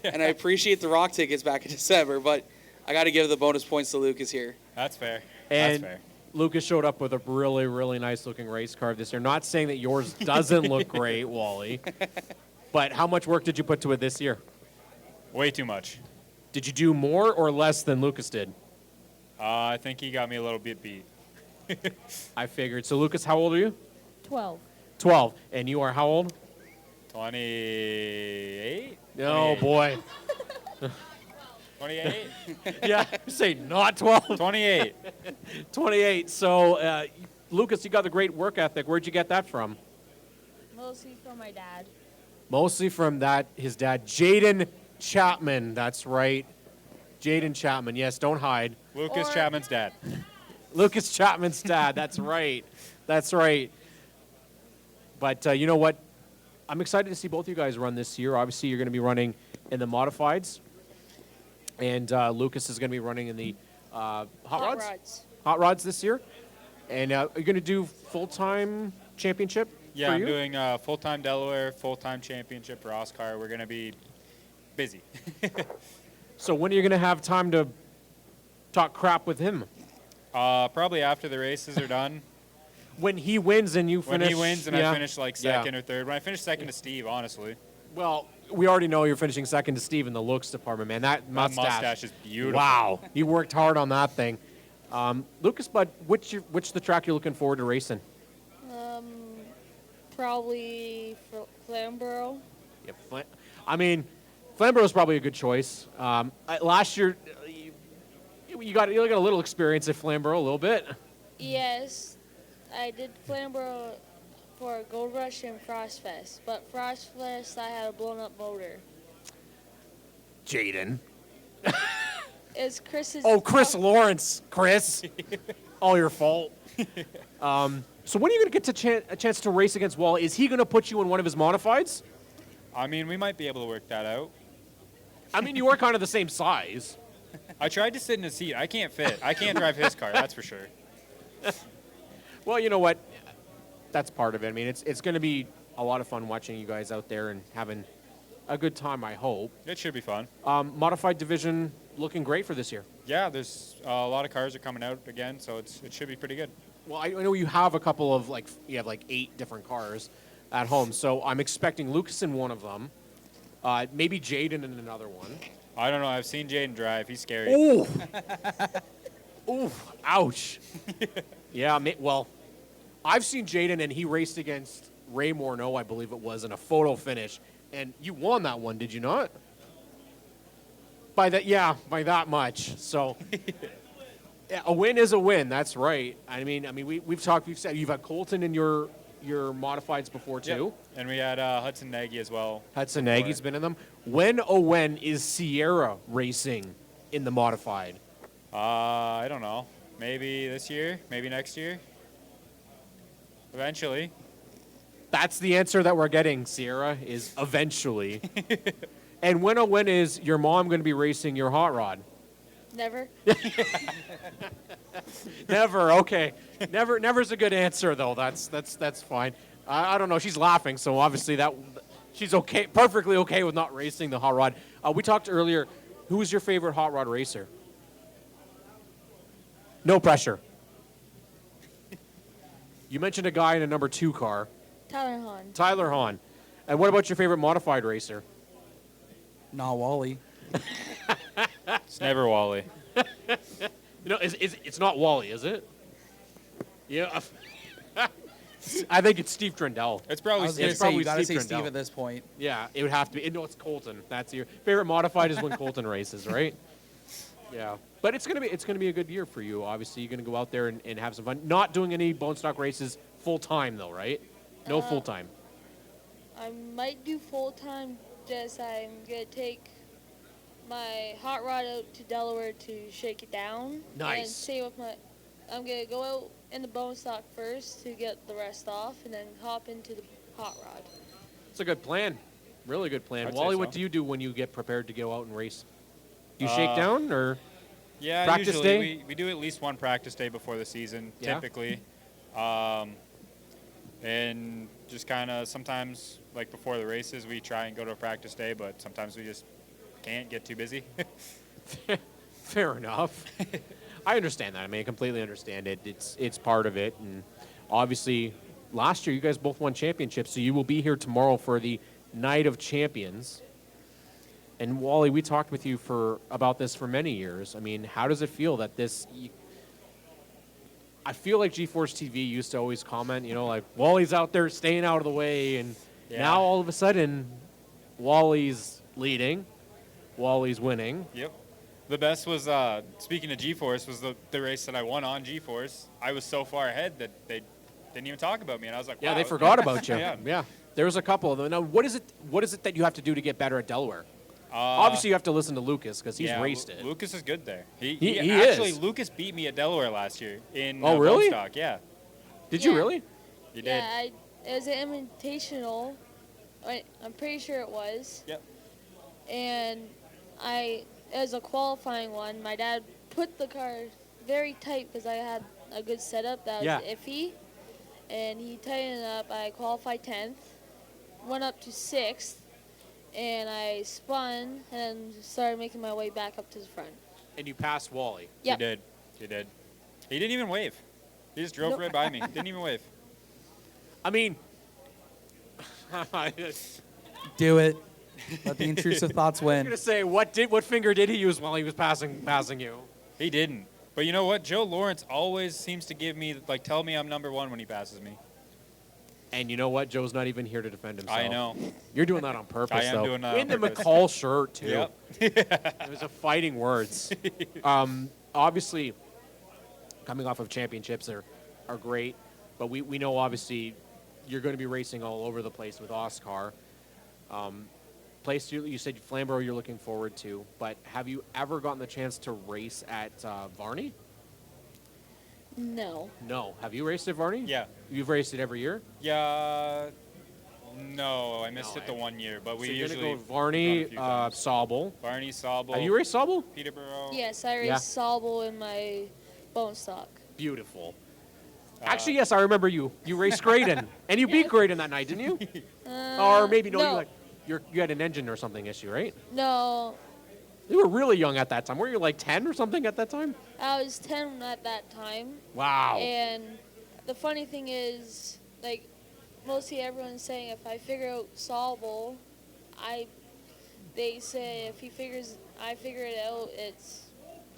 and I appreciate the Rock tickets back in December, but I got to give the bonus points to Lucas here. That's fair. And That's fair. Lucas showed up with a really, really nice looking race car this year. Not saying that yours doesn't look great, Wally, but how much work did you put to it this year? Way too much. Did you do more or less than Lucas did? I think he got me a little bit beat. I figured. So, Lucas, how old are you? 12. 12. And you are how old? 28? Oh, boy. 28? Yeah, say not 12. 28. 28. So, Lucas, you got the great work ethic. Where'd you get that from? Mostly from my dad. Mostly from his dad, Jaden Chapman. That's right. Jaden Chapman. Yes, don't hide. Lucas Chapman's dad. Lucas Chapman's dad. That's right. That's right. But you know what? I'm excited to see both you guys run this year. Obviously, you're going to be running in the modifieds. And Lucas is going to be running in the hot rods? Hot rods this year. And are you going to do full-time championship Yeah, for I'm you? doing full-time Delaware, full-time championship Ross car. We're going to be busy. So when are you going to have time to talk crap with him? Probably after the races are done. When he wins and you finish. When he wins and yeah. I finish like second or third. When I finish second to Steve, honestly. Well, we already know you're finishing second to Steve in the looks department, man. That mustache is beautiful. Wow, you worked hard on that thing. Lucas, bud, which the track you're looking forward to racing? Probably Flamborough. Yeah, I mean, Flamborough is probably a good choice. Last year, you got a little experience at Flamborough, a little bit. Yes, I did Flamborough for Gold Rush and Frostfest, but Frostfest I had a blown up motor. Jaden. It's Chris's. Oh, Chris Lawrence. Chris. All your fault. So when are you going to get a chance to race against Wally? Is he going to put you in one of his modifieds? I mean, we might be able to work that out. I mean, you are kind of the same size. I tried to sit in his seat. I can't fit. I can't drive his car, that's for sure. Well, you know what? That's part of it. I mean, it's going to be a lot of fun watching you guys out there and having a good time, I hope. It should be fun. Modified division looking great for this year. Yeah, there's a lot of cars are coming out again, so it should be pretty good. Well, I know you have a couple of, you have 8 different cars at home, so I'm expecting Lucas in one of them, maybe Jaden in another one. I don't know. I've seen Jaden drive. He's scary. Ooh. Ooh, ouch. Yeah, well, I've seen Jaden, and he raced against Ray Morneau, I believe it was, in a photo finish, and you won that one, did you not? By that much. So, yeah, a win is a win. That's right. I mean, we've said you've had Coltin in your modifieds before too. Yep. And we had Hudson Nagy as well. Hudson Nagy's been in them. When is Sierra racing in the modified? I don't know. Maybe this year. Maybe next year. Eventually. That's the answer that we're getting, Sierra, is eventually. And when is your mom going to be racing your hot rod? Never. Never. Okay. Never's a good answer though. That's fine. I don't know. She's laughing, so obviously she's okay, perfectly okay with not racing the hot rod. We talked earlier. Who was your favorite hot rod racer? No pressure. You mentioned a guy in a number 2 car. Tyler Hahn. Tyler Hahn. And what about your favorite modified racer? Not Wally. It's never Wally. It's not Wally, is it? Yeah. I think it's Steve Trendell. It's I probably was going to It's say, probably you got to Steve say Steve Trendell. at this point. Yeah, it would have to be. No, it's Colton. That's your favorite modified is when Colton races, right? Yeah, but it's gonna be a good year for you. Obviously, you're gonna go out there and have some fun. Not doing any bone stock races full time though, right? No full time. I might do full time. Just I'm gonna take my hot rod out to Delaware to shake it down. Nice. And see what I'm gonna go out in the bone stock first to get the rest off, and then hop into the hot rod. It's a good plan. Really good plan. I'd say Wally, so. what do you do when you get prepared to go out and race? You shake down or? Yeah, Practice usually day? we do at least one practice day before the season, Yeah. typically. And just kind of sometimes, like before the races, we try and go to a practice day, but sometimes we just can't get too busy. Fair enough. I understand that. I mean, I completely understand it. It's part of it, and obviously, last year you guys both won championships, so you will be here tomorrow for the Night of Champions. And Wally, we talked with you about this for many years. I mean, how does it feel that I feel like G-Force TV used to always comment, like Wally's out there staying out of the way, and now all of a sudden, Wally's leading, Wally's winning. Yep. The best was, speaking of G-Force, was the race that I won on G-Force. I was so far ahead that they didn't even talk about me, and I was like, Yeah, wow. they forgot about you. Yeah. Yeah, there was a couple of them. Now, what is it that you have to do to get better at Delaware? Obviously, you have to listen to Lucas because he's raced it. Lucas is good there. He actually, is. Lucas beat me at Delaware last year in Oh, really? bone stock. Yeah, Did you Yeah. really? he did. Yeah, it was an invitational. I'm pretty sure it was. Yep. And it was a qualifying one. My dad put the car very tight because I had a good setup that was iffy. And he tightened it up. I qualified 10th, went up to 6th, and I spun and started making my way back up to the front. And you passed Wally. Yep. He did. He did. He didn't even wave. He just drove Nope. right by me. Didn't even wave. I mean, Do it. Let the intrusive thoughts I was win. gonna say, what finger did he use while he was passing you? He didn't. But you know what? Joe Lawrence always seems to give me, tell me I'm number 1 when he passes me. And you know what? Joe's not even here to defend himself. I know. You're doing that on purpose, I am though. doing that In on the purpose. McCall shirt, too. Yep. It was a fighting words. Obviously, coming off of championships are great, but we know, obviously, you're going to be racing all over the place with Oscar. Place you said Flamborough you're looking forward to, but have you ever gotten the chance to race at Varney? No. No. Have you raced at Varney? Yeah. You've raced it every year? Yeah. No, I missed No, it the one year, but we So you're usually going to go Varney, run a few times. Sauble. Barney, Sauble. Have you raced Sauble? Peterborough. Yes, I raced Yeah. Sauble in my bone stock. Beautiful. Actually, yes, I remember you. You raced Graydon, and you beat Graydon that night, didn't you? Or maybe no. You had an engine or something issue, right? No, You were really young at that time. Were you like 10 or something at that time? I was 10 at that time. Wow. And the funny thing is, mostly everyone's saying if I figure out Sauble, they say if I figure it out,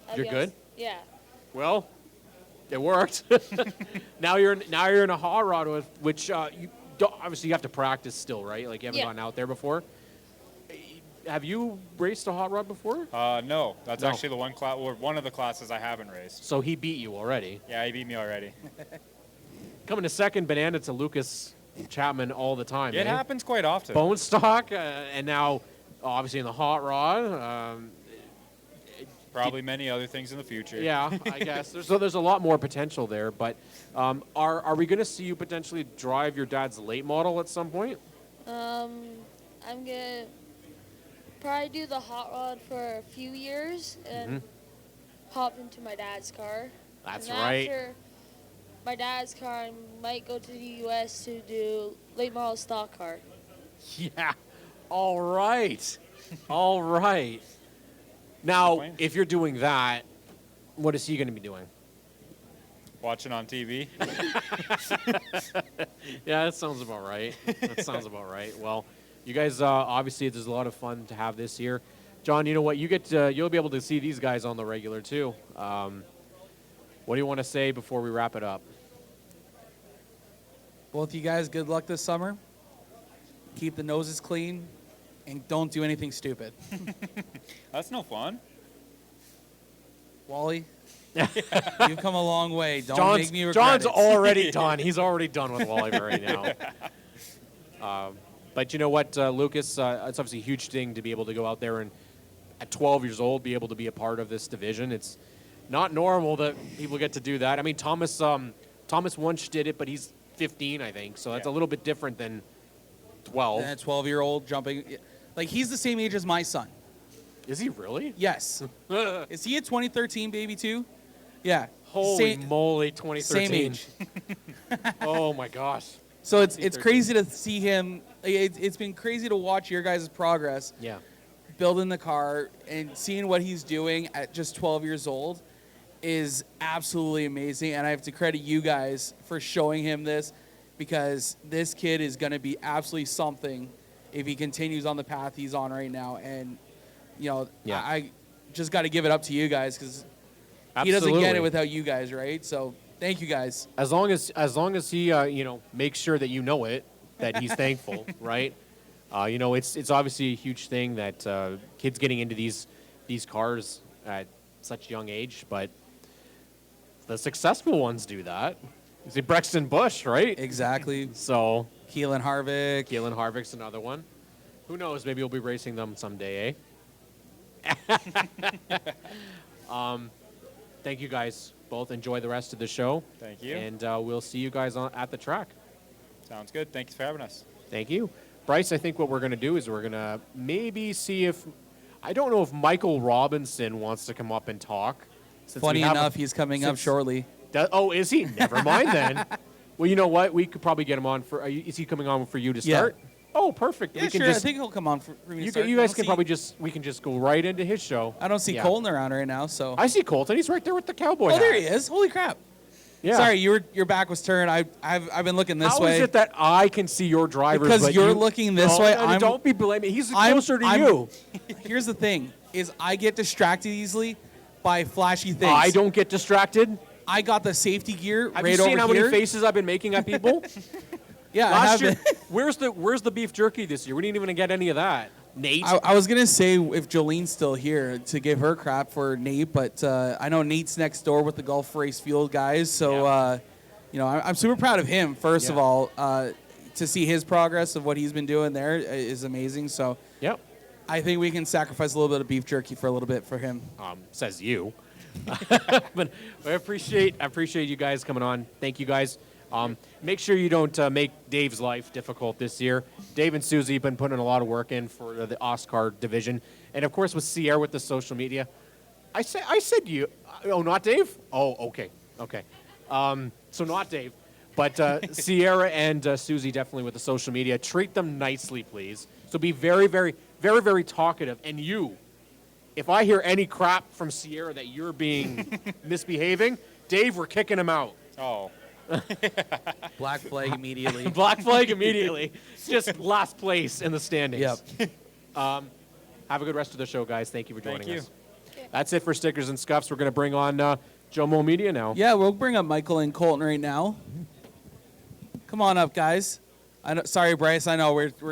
I'll You're be good? Yeah. Well, it worked. now you're in a hot rod which obviously you have to practice still, right? Like you haven't Yeah. gone out there before. Have you raced a hot rod before? No, that's No. actually the one of the classes I haven't raced. So he beat you already. Yeah, he beat me already. Coming to second banana to Lucas Chapman all the time. It eh? happens quite often. Bone stock, and now obviously in the hot rod. Probably many other things in the future. Yeah, I guess there's a lot more potential there. But are we going to see you potentially drive your dad's late model at some point? I'm gonna probably do the hot rod for a few years, and hop into my dad's car. That's and right. After my dad's car, I might go to the U.S. to do late model stock car. Yeah. All right. All right. Now, if you're doing that, what is he going to be doing? Watching on TV. Yeah, that sounds about right. That sounds about right. Well, you guys, obviously, there's a lot of fun to have this year. John, you know what? You'll be able to see these guys on the regular, too. What do you want to say before we wrap it up? Both you guys, good luck this summer. Keep the noses clean, and don't do anything stupid. That's no fun. Wally, you've come a long way. Don't make me regret John's it. already done. He's already done with Wally right now. But you know what, Lucas? It's obviously a huge thing to be able to go out there and, at 12 years old, be able to be a part of this division. It's not normal that people get to do that. I mean, Thomas once did it, but he's 15, I think. So that's a little bit different than 12. And a 12-year-old jumping. Like, he's the same age as my son. Is he really? Yes. Is he a 2013 baby, too? Yeah. Holy moly, 2013. Same age. Oh, my gosh. So it's crazy to see him. It's been crazy to watch your guys' progress. Yeah. Building the car and seeing what he's doing at just 12 years old is absolutely amazing. And I have to credit you guys for showing him this, because this kid is going to be absolutely something if he continues on the path he's on right now. And, you know, I just got to give it up to you guys, because he doesn't get it without you guys, right? So thank you guys. As long as he makes sure that you know it, that he's thankful, right? It's obviously a huge thing that kids getting into these cars at such a young age, but the successful ones do that. You see Brexton Bush, right? Exactly. So Keelan Harvick's another one. Who knows? Maybe we'll be racing them someday, eh? Thank you guys both. Enjoy the rest of the show. Thank you. And we'll see you guys at the track. Sounds good. Thanks for having us. Thank you. Bryce, I think what we're going to do is we're going to maybe see if, I don't know if Michael Robinson wants to come up and talk. Funny enough, he's coming up shortly. Is he? Never mind then. Well, you know what? We could probably get him on for, is he coming on for you to start? Yeah. Oh, perfect. Yeah, sure. I think he'll come on for me to start. You guys can probably we can just go right into his show. I don't see Colton around right now, so. I see Colton. He's right there with the cowboy hat. There he is. Holy crap. Yeah. Sorry, your back was turned. I've been looking this way. How is it that I can see your drivers? Because you're looking this way. Don't be blaming. He's closer to you. Here's the thing: is I get distracted easily by flashy things. I don't get distracted. I got the safety gear Have right you seen over how here. many faces I've been making at people? Yeah, Last year, where's the beef jerky this year? We didn't even get any of that. Nate? I was going to say if Jolene's still here to give her crap for Nate, but I know Nate's next door with the Gulf Race Field guys. So, I'm super proud of him, first of all. To see his progress of what he's been doing there is amazing. So, yep. I think we can sacrifice a little bit of beef jerky for a little bit for him. Says you. But I appreciate you guys coming on. Thank you guys. Make sure you don't make Dave's life difficult this year. Dave and Susie have been putting a lot of work in for the Oscar division. And, of course, with Sierra with the social media. I said you. Oh, not Dave? Oh, okay. Okay. So not Dave. But Sierra and Susie definitely with the social media. Treat them nicely, please. So be very, very, very, very talkative. And you, if I hear any crap from Sierra that you're being misbehaving, Dave, we're kicking him out. Oh. Black flag immediately. Black flag immediately. Just last place in the standings. Yep. Have a good rest of the show, guys. Thank you for joining us. Okay. That's it for Stickers and Scuffs. We're going to bring on Jomo Media now. Yeah, we'll bring up Michael and Colton right now. Come on up, guys. Sorry, Bryce. I know we're